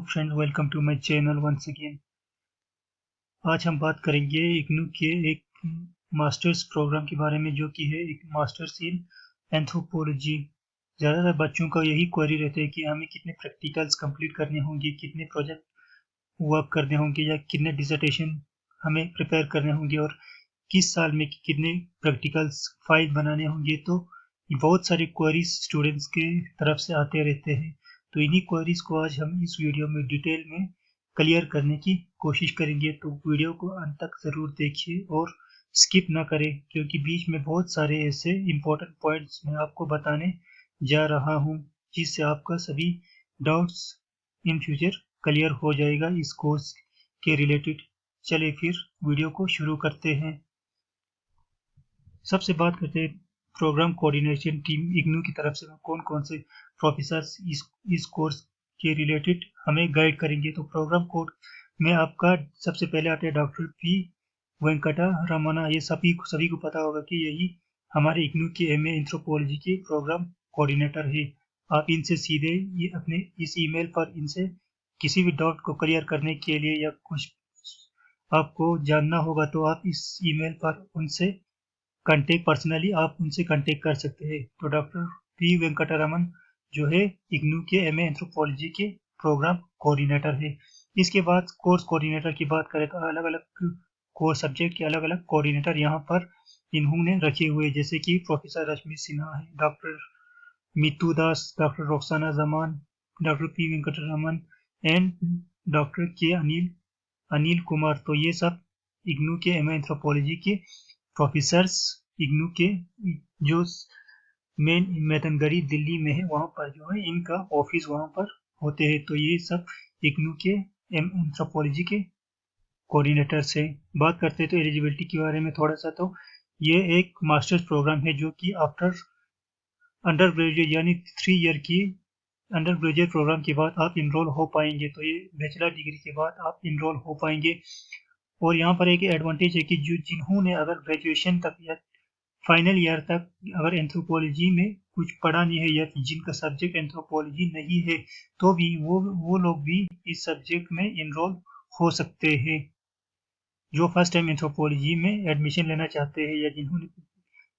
Friends, welcome to my channel once again. आज हम बात करेंगे इग्नू के एक मास्टर्स प्रोग्राम के बारे में, जो कि है एक मास्टर्स इन एंथ्रोपोलॉजी। ज़्यादातर बच्चों का यही क्वेरी रहता है कि हमें कितने प्रैक्टिकल्स कंप्लीट करने होंगे, कितने प्रोजेक्ट वर्क करने होंगे, या कितने डिसर्टेशन हमें प्रिपेयर करने होंगे, और किस साल में कितने प्रैक्टिकल्स फाइल बनाने होंगे। तो बहुत सारे क्वेरीज स्टूडेंट्स के तरफ से आते रहते हैं। तो इन्हीं क्वेरीज को आज हम इस वीडियो में डिटेल में क्लियर करने की कोशिश करेंगे। तो वीडियो को अंत तक ज़रूर देखिए और स्किप ना करें, क्योंकि बीच में बहुत सारे ऐसे इम्पोर्टेंट पॉइंट्स मैं आपको बताने जा रहा हूँ, जिससे आपका सभी डाउट्स इन फ्यूचर क्लियर हो जाएगा इस कोर्स के रिलेटेड। चलिए फिर वीडियो को शुरू करते हैं। सबसे बात करते हैं प्रोग्राम कोऑर्डिनेशन टीम इग्नू की तरफ से कौन कौन से प्रोफेसर्स इस कोर्स के रिलेटेड हमें गाइड करेंगे। तो प्रोग्राम कोड में आपका सबसे पहले आते हैं डॉक्टर पी वेंकटा रमना। ये सभी को पता होगा कि यही हमारे इग्नू के एमए एंथ्रोपोलॉजी के प्रोग्राम कोऑर्डिनेटर है। आप इनसे सीधे ये अपने इस ईमेल पर इनसे किसी भी डाउट को क्लियर करने के लिए या कुछ आपको जानना होगा तो आप इस ईमेल पर उनसे पर्सनली आप उनसे कांटेक्ट कर सकते हैं। तो डॉक्टर पी वेंकटरमन जो है इग्नू के एमए एंथ्रोपोलॉजी के प्रोग्राम कोऑर्डिनेटर है। इसके बाद कोर्स कोऑर्डिनेटर की बात करें तो अलग अलग कोर्स सब्जेक्ट के अलग अलग कोऑर्डिनेटर यहाँ पर इन्होंने रखे हुए, जैसे कि प्रोफेसर रश्मि सिन्हा है, doctor Mitu Das, doctor Roxana Zaman, doctor P Venkataraman and doctor K Anil Kumar. तो ये सब इग्नू के एमए एंथ्रोपोलॉजी के प्रोफेसर्स इग्नू के जो मेन मैथनगरी दिल्ली में है, वहाँ पर जो है इनका ऑफिस वहाँ पर होते हैं। तो ये सब इग्नू के एंथ्रोपोलॉजी के कोऑर्डिनेटर्स हैं। बात करते हैं तो एलिजिबिलिटी के बारे में थोड़ा सा। तो ये एक मास्टर्स प्रोग्राम है जो कि आफ्टर अंडर ग्रेजुएट यानी 3 ईयर की अंडर ग्रेजुएट प्रोग्राम के बाद आप इनरोल हो पाएंगे। तो ये बैचलर डिग्री के बाद आप इनरोल हो पाएंगे। और यहाँ पर एक एडवांटेज है कि जो जिन्होंने अगर ग्रेजुएशन तक या फाइनल ईयर तक अगर एंथ्रोपोलॉजी में कुछ पढ़ा नहीं है, या जिनका सब्जेक्ट एंथ्रोपोलॉजी नहीं है, तो भी वो लोग भी इस सब्जेक्ट में इनरोल हो सकते हैं। जो फर्स्ट टाइम एंथ्रोपोलॉजी में एडमिशन लेना चाहते हैं, या जिन्होंने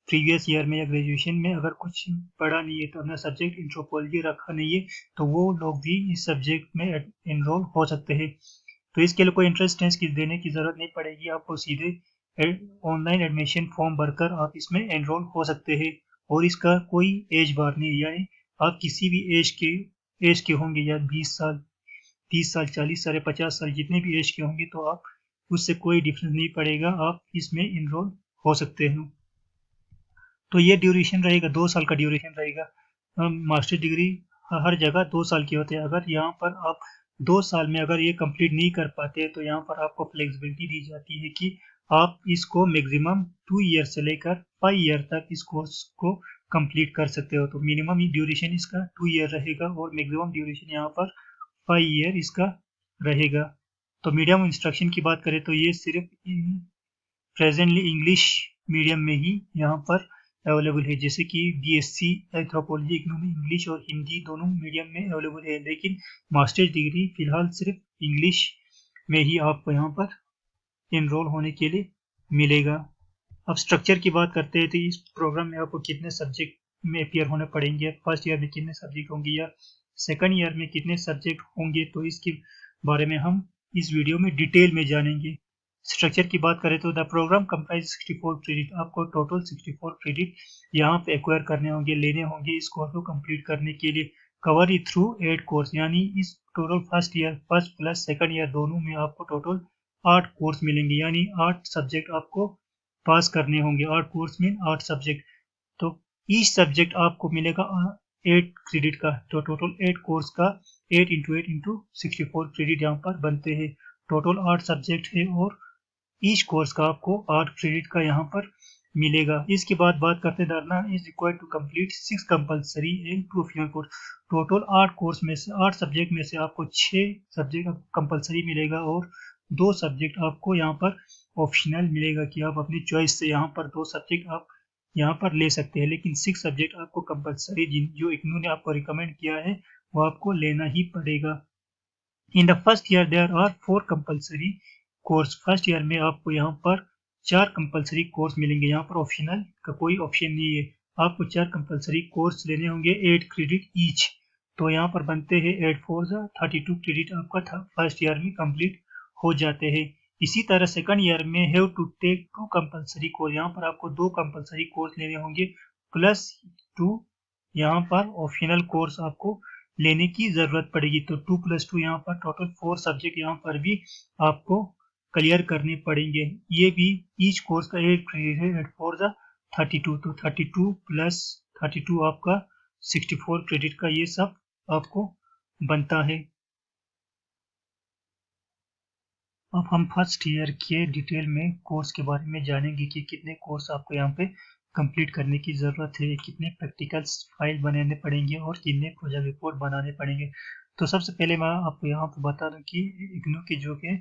प्रीवियस ईयर में या ग्रेजुएशन में अगर कुछ पढ़ा नहीं है, तो अपना सब्जेक्ट एंथ्रोपोलॉजी रखा नहीं है, तो वो लोग भी इस सब्जेक्ट में इनरोल हो सकते हैं। तो इसके लिए कोई एंट्रेंस टेस्ट की देने की ज़रूरत नहीं पड़ेगी। आपको सीधे ऑनलाइन एडमिशन फॉर्म भरकर आप इसमें एनरोल हो सकते हैं। और इसका कोई एज बार नहीं, यानी आप किसी भी एज के होंगे, या 20 साल, 30 साल, 40 साल, 50 साल, जितने भी एज के होंगे, तो आप उससे कोई डिफरेंस नहीं पड़ेगा, आप इसमें इनरोल हो सकते हैं। तो ये ड्यूरेशन रहेगा, 2 साल का ड्यूरेशन रहेगा। मास्टर डिग्री हर जगह 2 साल की होती है। अगर यहाँ पर आप 2 साल में अगर ये कंप्लीट नहीं कर पाते, तो यहाँ पर आपको फ्लेक्सिबिलिटी दी जाती है कि आप इसको मैक्सिमम 2 ईयर से लेकर 5 ईयर तक इस कोर्स को कंप्लीट कर सकते हो। तो मिनिमम ड्यूरेशन इसका 2 ईयर रहेगा और मैक्सिमम ड्यूरेशन यहाँ पर 5 ईयर इसका रहेगा। तो मीडियम इंस्ट्रक्शन की बात करें तो ये सिर्फ प्रेजेंटली इंग्लिश मीडियम में ही यहाँ पर अवेलेबल है, जैसे कि बीएससी एंथ्रोपोलॉजी इग्नू में इंग्लिश और हिंदी दोनों मीडियम में अवेलेबल है। लेकिन मास्टर्स डिग्री फिलहाल सिर्फ इंग्लिश में ही आपको यहाँ पर इनरोल होने के लिए मिलेगा। अब स्ट्रक्चर की बात करते हैं तो इस प्रोग्राम में आपको कितने सब्जेक्ट में अपियर होने पड़ेंगे, फर्स्ट ईयर में कितने सब्जेक्ट होंगे, या सेकंड ईयर में कितने सब्जेक्ट होंगे, तो इसके बारे में हम इस वीडियो में डिटेल में जानेंगे। स्ट्रक्चर की बात करें तो द प्रोग्राम कंप्राइज 64 क्रेडिट। आपको टोटल 64 क्रेडिट यहाँ पे एक्वायर करने होंगे, लेने होंगे इस कोर्स को कंप्लीट करने के लिए। कवर इट थ्रू 8 कोर्स, यानी इस total first plus second year दोनों में आपको टोटल 8 कोर्स मिलेंगे, यानी 8 सब्जेक्ट आपको पास करने होंगे। 8 कोर्स में 8 सब्जेक्ट, तो ईच सब्जेक्ट आपको मिलेगा 8 क्रेडिट का। तो टोटल 8 कोर्स का 8 इंटू 8 इंटू 64 क्रेडिट यहाँ पर बनते हैं। टोटल 8 सब्जेक्ट है और ईच कोर्स का आपको 8 क्रेडिट का यहाँ पर मिलेगा। इसके बाद बात करते हैं दरना is required to complete 6 compulsory and 2 optional course. Total 8 course में से 8 सब्जेक्ट में से आपको 6 सब्जेक्ट कंपलसरी मिलेगा और 2 सब्जेक्ट आपको यहाँ पर ऑप्शनल मिलेगा, कि आप अपनी चॉइस से यहाँ पर 2 सब्जेक्ट आप यहाँ पर ले सकते हैं। लेकिन 6 सब्जेक्ट आपको कंपलसरी जो इग्नू ने आपको रिकमेंड किया है वो आपको लेना ही पड़ेगा। In the first year there are 4 compulsory course. First year में आपको यहाँ पर 4 कंपलसरी कोर्स मिलेंगे। यहाँ पर ऑप्शनल का कोई ऑप्शन नहीं है। आपको 4 कंपलसरी कोर्स लेने होंगे, 8 क्रेडिट ईच। तो यहाँ पर बनते हैं 8 4 32 क्रेडिट आपका फर्स्ट ईयर में कंप्लीट हो जाते हैं। इसी तरह सेकंड ईयर में have to take 2 compulsory course. यहाँ पर आपको 2 कंपलसरी कोर्स लेने होंगे प्लस 2 यहाँ पर ऑप्शनल कोर्स आपको लेने की जरूरत पड़ेगी। तो 2 + 2 यहाँ पर टोटल 4 सब्जेक्ट यहाँ पर भी आपको क्लियर करने पड़ेंगे। ये भी ईच कोर्स का 8 क्रेडिट है, 8 4 32। तो 32 + 32 आपका 64 क्रेडिट का ये सब आपको बनता है। अब हम फर्स्ट ईयर के डिटेल में कोर्स के बारे में जानेंगे कि कितने कोर्स आपको यहाँ पे कंप्लीट करने की ज़रूरत है, कितने प्रैक्टिकल्स फाइल बनाने पड़ेंगे और कितने प्रोजेक्ट रिपोर्ट बनाने पड़ेंगे। तो सबसे पहले मैं आपको यहाँ पे बता दूँ कि इग्नू के जो के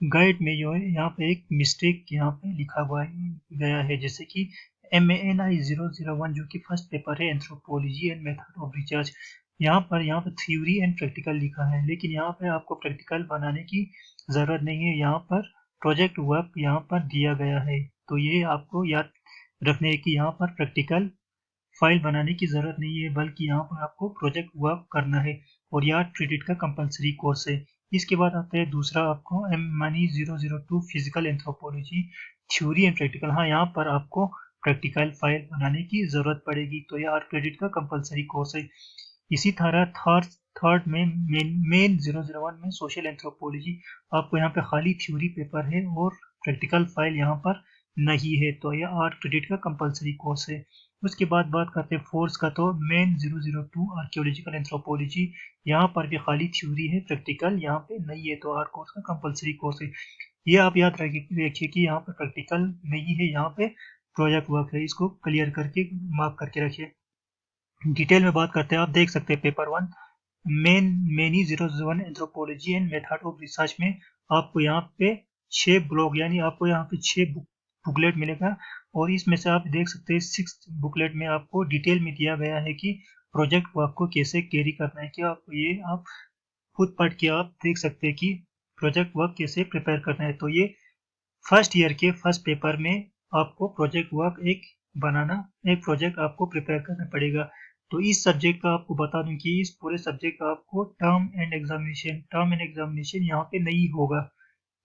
गाइड में जो है यहाँ पे एक मिस्टेक यहाँ पे लिखा हुआ गया है, जैसे कि MANI 001 जो कि फर्स्ट पेपर है anthropology and method of research. यहाँ पर थ्योरी एंड प्रैक्टिकल लिखा है, लेकिन यहाँ पे आपको प्रैक्टिकल बनाने की ज़रूरत नहीं है। यहाँ पर प्रोजेक्ट वर्क यहाँ पर दिया गया है। तो ये आपको याद रखने है कि यहाँ पर प्रैक्टिकल फाइल बनाने की ज़रूरत नहीं है, बल्कि यहाँ पर आपको प्रोजेक्ट वर्क करना है और यह क्रेडिट का कंपलसरी कोर्स है। इसके बाद आता है दूसरा आपको MANI 002 physical anthropology theory and practical. हाँ, यहाँ पर आपको प्रैक्टिकल फाइल बनाने की ज़रूरत पड़ेगी। तो यह 8 क्रेडिट का कंपलसरी कोर्स है। इसी तरह थर्ड में मेन 001 में सोशल एंथ्रोपोलॉजी, आपको यहाँ पे खाली थ्योरी पेपर है और प्रैक्टिकल फाइल यहाँ पर नहीं है। तो यह 8 क्रेडिट का कंपलसरी कोर्स है। उसके बाद बात करते हैं फोर्स का। तो मेन 002 आर्कियोलॉजिकल एंथ्रोपोलॉजी, यहाँ पर भी खाली थ्योरी है, प्रैक्टिकल यहाँ पे नहीं है। तो 8 कोर्स का कंपलसरी कोर्स है। ये आप याद रखिए कि यहाँ पर प्रैक्टिकल नहीं है, यहाँ पे प्रोजेक्ट वर्क है। इसको क्लियर करके मार्क करके रखिए। डिटेल में बात करते हैं, आप देख सकते हैं paper 1 many 001 anthropology and method of research में आपको यहाँ पे 6 ब्लॉग यानी आपको यहाँ पे 6 बुकलेट मिलेगा और इसमें से आप देख सकते हैं 6 बुकलेट में आपको डिटेल में दिया गया है कि प्रोजेक्ट वर्क को कैसे कैरी करना है। कि आपको ये आप खुद पढ़ के आप देख सकते हैं कि प्रोजेक्ट वर्क कैसे प्रिपेयर करना है। तो ये फर्स्ट ईयर के फर्स्ट पेपर में आपको प्रोजेक्ट वर्क एक प्रोजेक्ट आपको प्रिपेयर करना पड़ेगा। तो इस सब्जेक्ट का आपको बता दूं कि इस पूरे सब्जेक्ट का आपको टर्म एंड एग्जामिनेशन यहाँ पे नहीं होगा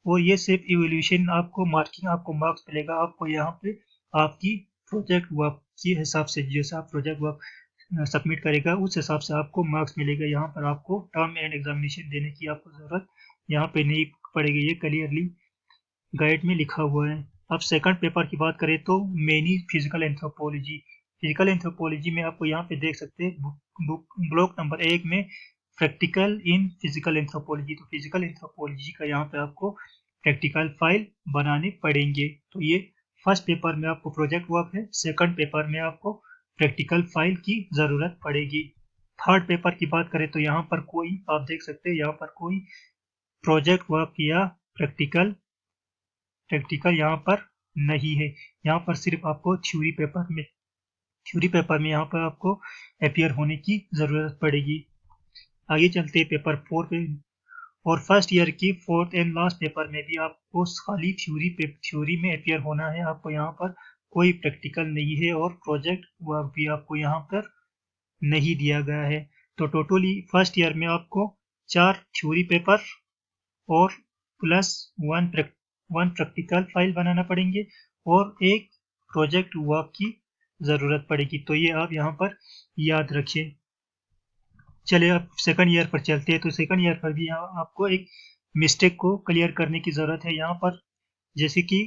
और ये सिर्फ इवैल्यूएशन आपको मार्क्स मिलेगा आपको यहाँ पे आपकी प्रोजेक्ट वर्क के हिसाब से। जैसा आप प्रोजेक्ट वर्क सबमिट करेगा उस हिसाब से आपको मार्क्स मिलेगा। यहाँ पर आपको टर्म एंड एग्जामिनेशन देने की आपको ज़रूरत यहाँ पे नहीं पड़ेगी, ये क्लियरली गाइड में लिखा हुआ है। अब सेकंड पेपर की बात करें तो मेनी फिजिकल एंथ्रोपोलॉजी में आपको यहाँ पे देख सकते हैं ब्लॉक नंबर 1 में प्रैक्टिकल इन फिजिकल एंथ्रोपोलॉजी। तो फिजिकल एंथ्रोपोलॉजी का यहाँ पे आपको प्रैक्टिकल फाइल बनाने पड़ेंगे। तो ये फर्स्ट पेपर में आपको प्रोजेक्ट वर्क है, सेकंड पेपर में आपको प्रैक्टिकल फाइल की ज़रूरत पड़ेगी। थर्ड पेपर की बात करें तो यहाँ पर कोई आप देख सकते हैं यहाँ पर कोई प्रोजेक्ट वर्क या प्रैक्टिकल यहाँ पर नहीं है। यहाँ पर सिर्फ आपको थ्योरी पेपर में यहाँ पर आपको अपियर होने की ज़रूरत पड़ेगी। आगे चलते हैं पेपर 4 पे। और फर्स्ट ईयर की फोर्थ एंड लास्ट पेपर में भी आपको खाली थ्योरी में अपियर होना है। आपको यहाँ पर कोई प्रैक्टिकल नहीं है और प्रोजेक्ट वर्क भी आपको यहाँ पर नहीं दिया गया है। तो टोटली फर्स्ट ईयर में आपको 4 थ्योरी पेपर और प्लस वन प्रैक्टिकल फाइल बनाना पड़ेंगे और एक प्रोजेक्ट वर्क की ज़रूरत पड़ेगी। तो ये आप यहाँ पर याद रखिए। चलिए अब सेकंड ईयर पर चलते हैं। तो सेकंड ईयर पर भी यहाँ आपको एक मिस्टेक को क्लियर करने की ज़रूरत है। यहाँ पर जैसे कि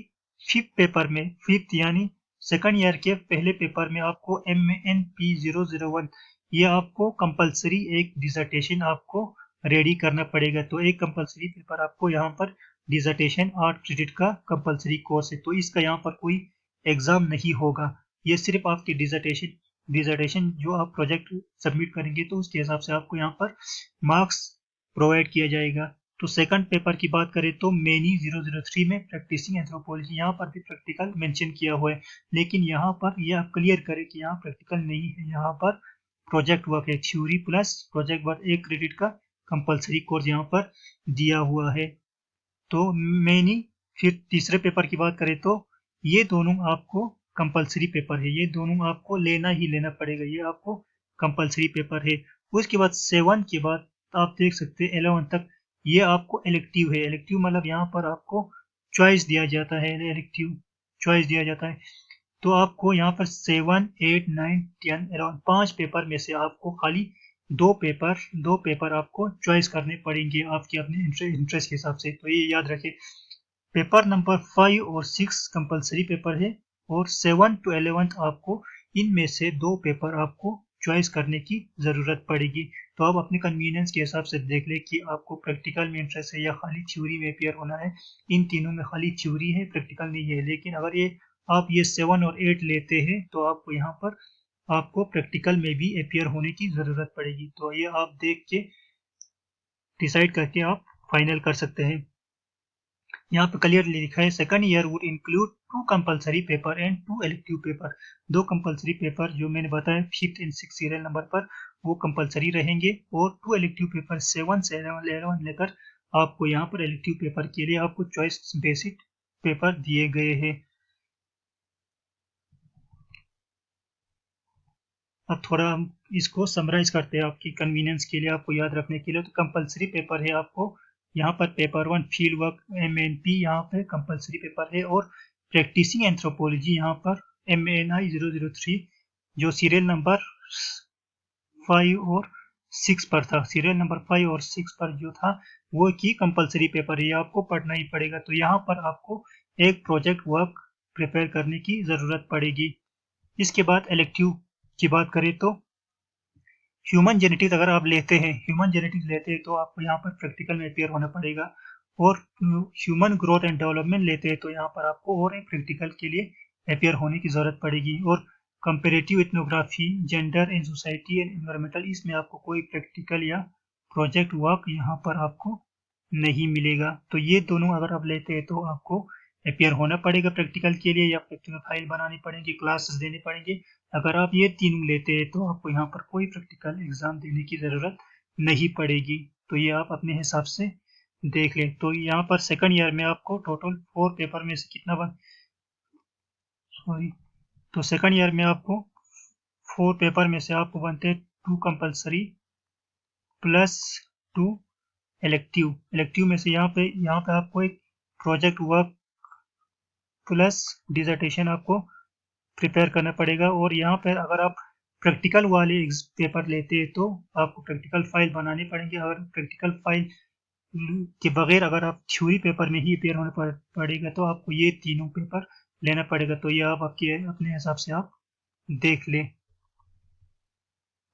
फिफ्थ यानी सेकंड ईयर के पहले पेपर में आपको MANP 001 ये आपको कंपलसरी एक डिसर्टेशन आपको रेडी करना पड़ेगा। तो एक कंपलसरी पेपर आपको यहाँ पर डिसर्टेशन 8 क्रेडिट का कंपलसरी कोर्स है। तो इसका यहाँ पर कोई एग्जाम नहीं होगा, ये सिर्फ आपकी डिसर्टेशन जो आप प्रोजेक्ट सबमिट करेंगे तो उसके हिसाब से आपको यहाँ पर मार्क्स प्रोवाइड किया जाएगा। तो सेकंड पेपर की बात करें तो मेनी 003 में प्रैक्टिसिंग एंथ्रोपोलॉजी, यहाँ पर भी प्रैक्टिकल मेंशन किया हुआ है, लेकिन यहाँ पर यह आप क्लियर करें कि यहाँ प्रैक्टिकल नहीं है, यहाँ पर प्रोजेक्ट वर्क है। Theory plus project work 1 credit का कंपलसरी कोर्स यहाँ पर दिया हुआ है। तो मैंने फिर तीसरे पेपर की बात करें तो ये दोनों आपको कंपलसरी पेपर है, ये दोनों आपको लेना ही लेना पड़ेगा, ये आपको कंपलसरी पेपर है। उसके बाद 7 के बाद आप देख सकते हैं 11 तक ये आपको इलेक्टिव है। इलेक्टिव मतलब यहाँ पर आपको चॉइस दिया जाता है, इलेक्टिव चॉइस दिया जाता है। तो आपको यहाँ पर 7, 8, 9, 10, 11 5 पेपर में से आपको खाली दो पेपर आपको चॉइस करने पड़ेंगे आपके अपने इंटरेस्ट के हिसाब से। तो ये याद रखें, पेपर नंबर 5 और 6 कंपलसरी पेपर है और 7 to 11 आपको इनमें से दो पेपर आपको चॉइस करने की ज़रूरत पड़ेगी। तो आप अपने कन्वीनियंस के हिसाब से देख लें कि आपको प्रैक्टिकल में इंटरेस्ट है या खाली थ्योरी में अपेयर होना है। इन तीनों में खाली थ्योरी है, प्रैक्टिकल नहीं है। लेकिन अगर आप ये 7 और 8 लेते हैं तो आपको यहाँ पर आपको प्रैक्टिकल में भी अपेयर होने की ज़रूरत पड़ेगी। तो ये आप देख के डिसाइड करके आप फाइनल कर सकते हैं। यहाँ पे क्लियरली लिखा है second year would include 2 compulsory paper and 2 elective paper. 2 compulsory paper जो मैंने बताया 5th and 6th serial number पर वो कंपलसरी रहेंगे और 2 इलेक्टिव पेपर 7 से 11 लेकर आपको यहाँ पर इलेक्टिव पेपर के लिए आपको चॉइस बेसिक पेपर दिए गए हैं। अब थोड़ा हम इसको समराइज करते हैं आपकी कन्वीनियंस के लिए, आपको याद रखने के लिए। तो कंपलसरी पेपर है आपको यहाँ पर पेपर 1 फील्ड वर्क MNP यहाँ पे कंपलसरी पेपर है और प्रैक्टिसिंग एंथ्रोपोलॉजी यहाँ पर MNI 003 जो सीरियल नंबर 5 और 6 पर था, सीरियल नंबर 5 और 6 पर जो था वो की कंपलसरी पेपर है, आपको पढ़ना ही पड़ेगा। तो यहाँ पर आपको एक प्रोजेक्ट वर्क प्रिपेयर करने की ज़रूरत पड़ेगी। इसके बाद इलेक्टिव की बात करें तो ह्यूमन जेनेटिक्स अगर आप लेते हैं, ह्यूमन जेनेटिक्स लेते हैं तो आपको यहाँ पर प्रैक्टिकल में अपेयर होना पड़ेगा। और ह्यूमन ग्रोथ एंड डेवलपमेंट लेते हैं तो यहाँ पर आपको और एक प्रैक्टिकल के लिए अपेयर होने की ज़रूरत पड़ेगी। और comparative ethnography, gender in society and environmental, इसमें आपको कोई प्रैक्टिकल या प्रोजेक्ट वर्क यहाँ पर आपको नहीं मिलेगा। तो ये दोनों अगर आप लेते हैं तो आपको अपेयर होना पड़ेगा प्रैक्टिकल के लिए, या प्रैक्टिकल फाइल बनानी पड़ेगी, क्लासेस देने पड़ेंगे। अगर आप ये तीनों लेते हैं तो आपको यहाँ पर कोई प्रैक्टिकल एग्जाम देने की ज़रूरत नहीं पड़ेगी। तो ये आप अपने हिसाब से देख लें। तो यहाँ पर सेकंड ईयर में आपको टोटल 4 पेपर में से कितना तो सेकंड ईयर में आपको 4 पेपर में से आपको बनते हैं 2 कंपलसरी प्लस 2 इलेक्टिव। इलेक्टिव में से यहाँ पे आपको एक प्रोजेक्ट वर्क प्लस डिसर्टेशन आपको प्रिपेयर करना पड़ेगा। और यहाँ पर अगर आप प्रैक्टिकल वाले पेपर लेते हैं तो आपको प्रैक्टिकल फाइल बनाने पड़ेंगे। अगर प्रैक्टिकल फाइल के बगैर अगर आप थ्योरी पेपर में ही अपेयर होना पड़ेगा तो आपको ये तीनों पेपर लेना पड़ेगा। तो ये आप आपके अपने हिसाब से आप देख लें।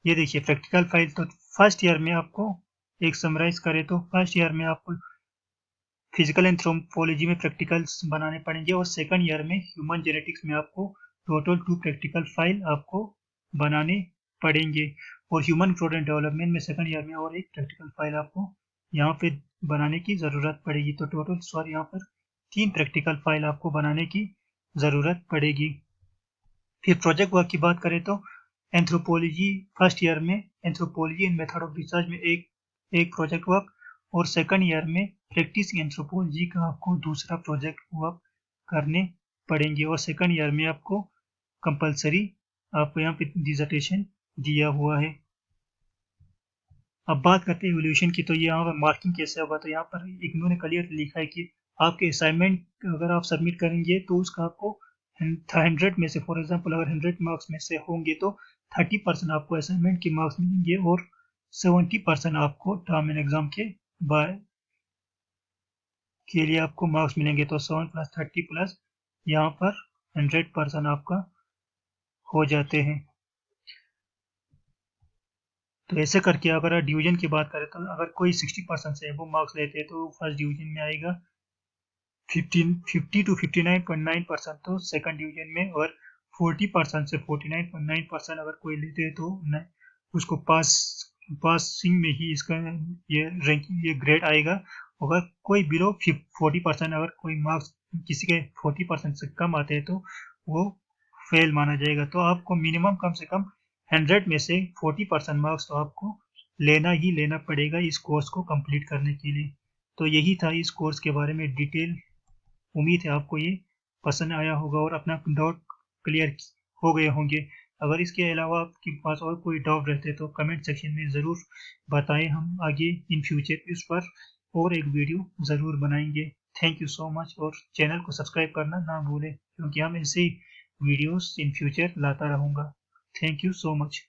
ये देखिए प्रैक्टिकल फाइल, तो फर्स्ट ईयर में आपको एक समराइज करें तो फर्स्ट ईयर में आपको फिजिकल एंथ्रोपोलॉजी में प्रैक्टिकल्स बनाने पड़ेंगे और सेकंड ईयर में ह्यूमन जेनेटिक्स में आपको टोटल 2 प्रैक्टिकल फाइल आपको बनाने पड़ेंगे। और ह्यूमन ग्रोथ एंड डेवलपमेंट में सेकंड ईयर में और एक प्रैक्टिकल फाइल आपको यहाँ पे बनाने की ज़रूरत पड़ेगी। तो टोटल यहाँ पर 3 प्रैक्टिकल फाइल आपको बनाने की ज़रूरत पड़ेगी। फिर प्रोजेक्ट वर्क की बात करें तो एंथ्रोपोलॉजी फर्स्ट ईयर में anthropology and method of research में एक प्रोजेक्ट वर्क और सेकंड ईयर में प्रैक्टिसिंग एंथ्रोपोलॉजी का आपको दूसरा प्रोजेक्ट वर्क करने पड़ेंगे। और सेकंड ईयर में आपको कंपलसरी आपको यहाँ पे डिसर्टेशन दिया हुआ है। अब बात करते हैं इवोल्यूशन की। तो यहाँ पर मार्किंग कैसे होगा, तो यहाँ पर इन्होंने क्लियर लिखा है कि आपके असाइनमेंट अगर आप सबमिट करेंगे तो उसका आपको 100 में से, फॉर एग्जांपल अगर 100 मार्क्स में से होंगे तो 30% आपको असाइनमेंट के मार्क्स मिलेंगे और 70% आपको टर्म एंड एग्जाम के लिए आपको मार्क्स मिलेंगे। तो 7 + 30 प्लस यहाँ पर 100% आपका हो जाते हैं। तो ऐसे करके अगर डिवीजन की बात करें तो अगर कोई 60% से वो मार्क्स लेते हैं तो फर्स्ट डिवीजन में आएगा, 50 to 59.9% तो सेकंड डिवीजन में, और 40% से 49.9% अगर कोई लेते हैं तो उसको पासिंग में ही इसका ये रैंकिंग, ये ग्रेड आएगा। अगर कोई बिलो 40%, अगर कोई मार्क्स किसी के 40% से कम आते हैं तो वो फेल माना जाएगा। तो आपको मिनिमम कम से कम 100 में से 40% मार्क्स तो आपको लेना ही लेना पड़ेगा इस कोर्स को कंप्लीट करने के लिए। तो यही था इस कोर्स के बारे में डिटेल। उम्मीद है आपको ये पसंद आया होगा और अपना डाउट क्लियर हो गए होंगे। अगर इसके अलावा आपके पास और कोई डाउट रहते तो कमेंट सेक्शन में ज़रूर बताएं, हम आगे इन फ्यूचर इस पर और एक वीडियो ज़रूर बनाएंगे। थैंक यू सो मच, और चैनल को सब्सक्राइब करना ना भूलें क्योंकि हम ऐसे ही वीडियोस इन फ्यूचर लाता रहूँगा। Thank you so much.